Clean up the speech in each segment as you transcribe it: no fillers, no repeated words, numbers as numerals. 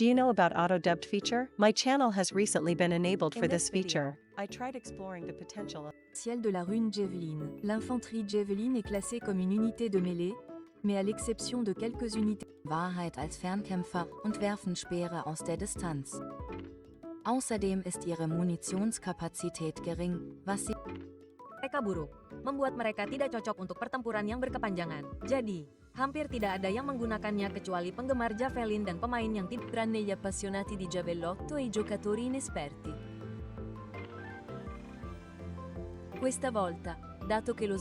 Do you know about auto-dubbed feature? My channel has recently been enabled for this feature. I tried exploring the potential of Ciel de la rune javelin. L'infanterie javelin est classée comme une unité de Mêlée, mais à l'exception de quelques unités Wahrheit als Fernkämpfer und werfen Speere aus der Distanz. Außerdem ist ihre Munitionskapazität gering, was sie Mereka buruk, membuat mereka tidak cocok untuk pertempuran yang berkepanjangan. Jadi, hampir tidak ada yang menggunakannya kecuali penggemar javelin dan pemain yang tidak tranne gli appassionati di giavellotto e i giocatori inesperti. Questa volta, dato che lo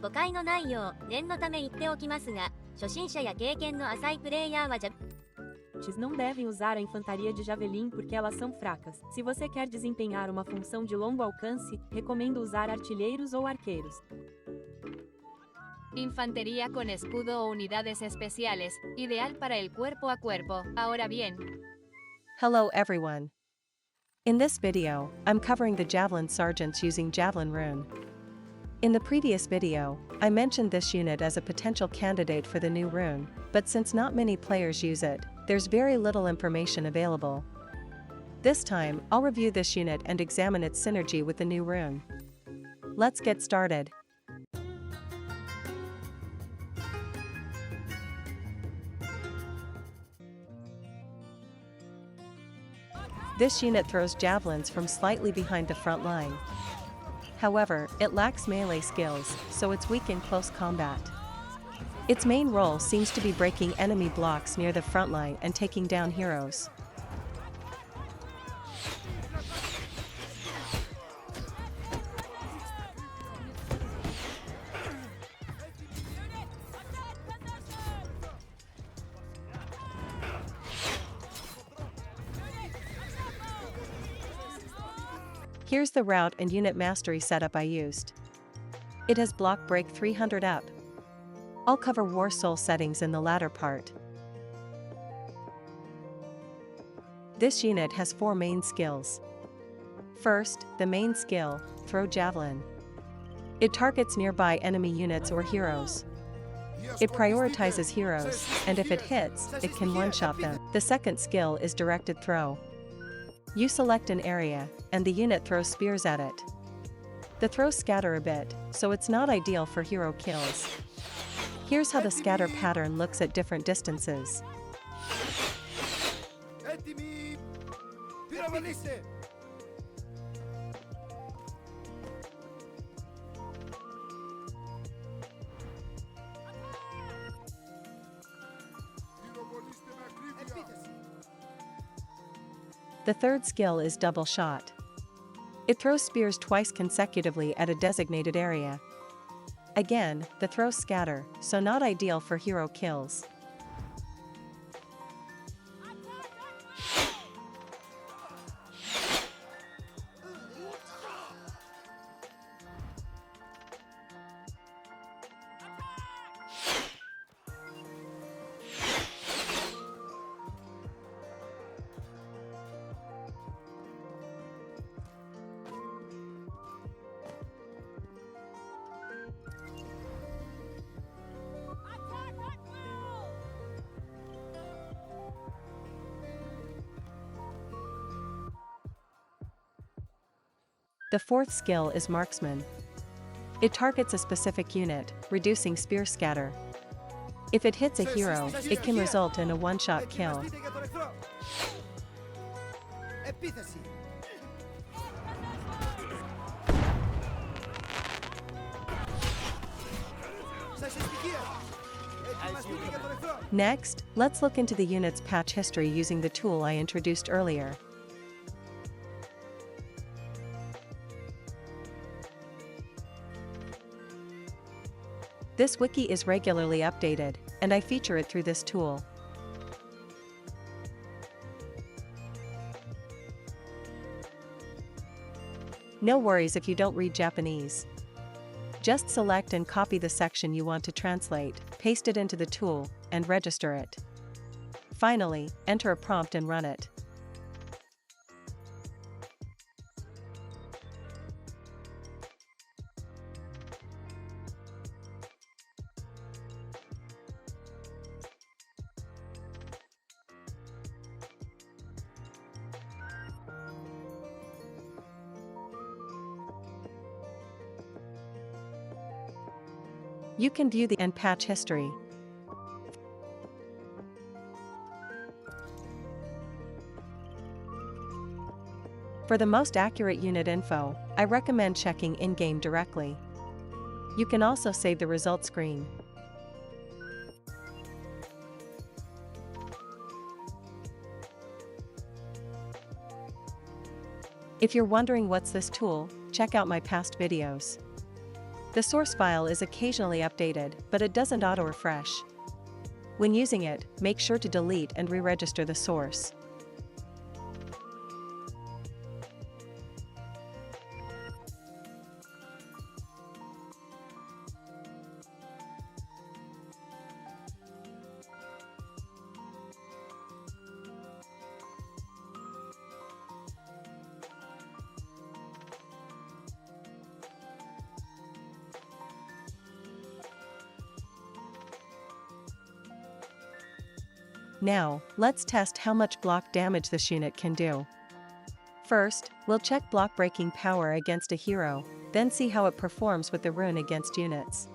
誤解のないよう念のため言っておきますが、初心者や経験の浅いプレイヤーはnão devem usar a infantaria de javelin porque elas são fracas. Se você quer desempenhar uma função de longo alcance, recomendo usar artilheiros ou arqueiros. Infantería con escudo o unidades especiales, ideal para el cuerpo a cuerpo. Ahora bien. Hello everyone. In this video, I'm covering the javelin sergeants using javelin rune. In the previous video, I mentioned this unit as a potential candidate for the new rune, but since not many players use it, there's very little information available. This time, I'll review this unit and examine its synergy with the new rune. Let's get started. This unit throws javelins from slightly behind the front line. However, it lacks melee skills, so it's weak in close combat. Its main role seems to be breaking enemy blocks near the front line and taking down heroes. Here's the route and unit mastery setup I used. It has block break 300 up. I'll cover War Soul settings in the latter part. This unit has 4 main skills. First, the main skill, Throw Javelin. It targets nearby enemy units or heroes. It prioritizes heroes, and if it hits, it can one-shot them. The second skill is Directed Throw. You select an area, and the unit throws spears at it. The throws scatter a bit, so it's not ideal for hero kills. Here's how the scatter pattern looks at different distances. The third skill is Double Shot. It throws spears twice consecutively at a designated area. Again, the throws scatter, so not ideal for hero kills. The fourth skill is Marksman. It targets a specific unit, reducing spear scatter. If it hits a hero, it can result in a one-shot kill. Next, let's look into the unit's patch history using the tool I introduced earlier. This wiki is regularly updated, and I feature it through this tool. No worries if you don't read Japanese. Just select and copy the section you want to translate, paste it into the tool, and register it. Finally, enter a prompt and run it. You can view the and patch history. For the most accurate unit info, I recommend checking in-game directly. You can also save the result screen. If you're wondering what's this tool, check out my past videos. The source file is occasionally updated, but it doesn't auto-refresh. When using it, make sure to delete and re-register the source. Now, let's test how much block damage this unit can do. First, we'll check block breaking power against a hero, then see how it performs with the rune against units.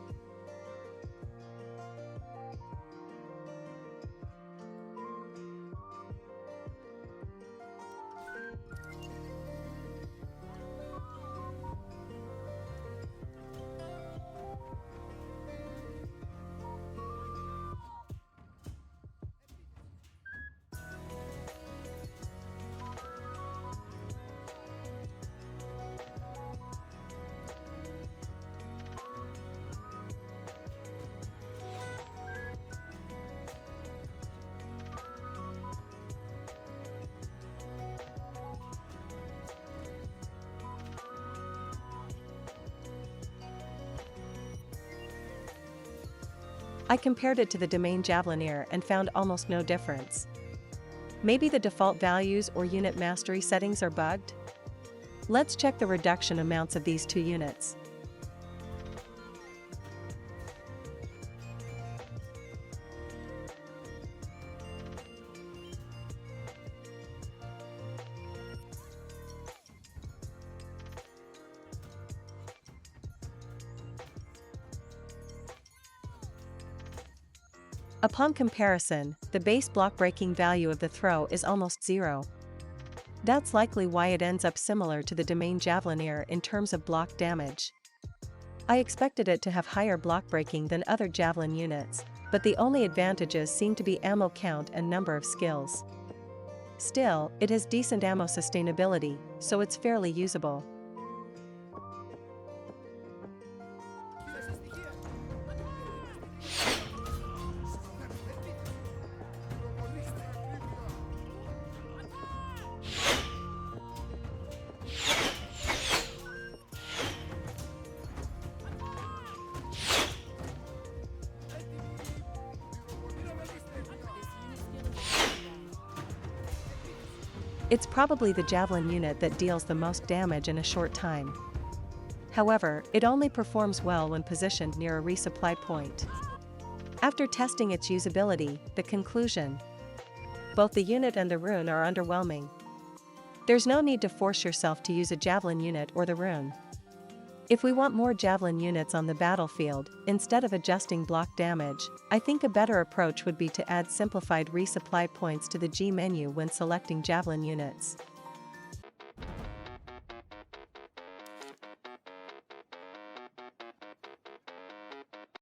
I compared it to the domain javelin and found almost no difference. Maybe the default values or unit mastery settings are bugged? Let's check the reduction amounts of these two units. Upon comparison, the base block breaking value of the throw is almost zero. That's likely why it ends up similar to the domain javelin in terms of block damage. I expected it to have higher block breaking than other javelin units, but the only advantages seem to be ammo count and number of skills. Still, it has decent ammo sustainability, so it's fairly usable. It's probably the javelin unit that deals the most damage in a short time. However, it only performs well when positioned near a resupply point. After testing its usability, the conclusion: both the unit and the rune are underwhelming. There's no need to force yourself to use a javelin unit or the rune. If we want more javelin units on the battlefield, instead of adjusting block damage, I think a better approach would be to add simplified resupply points to the G menu when selecting javelin units.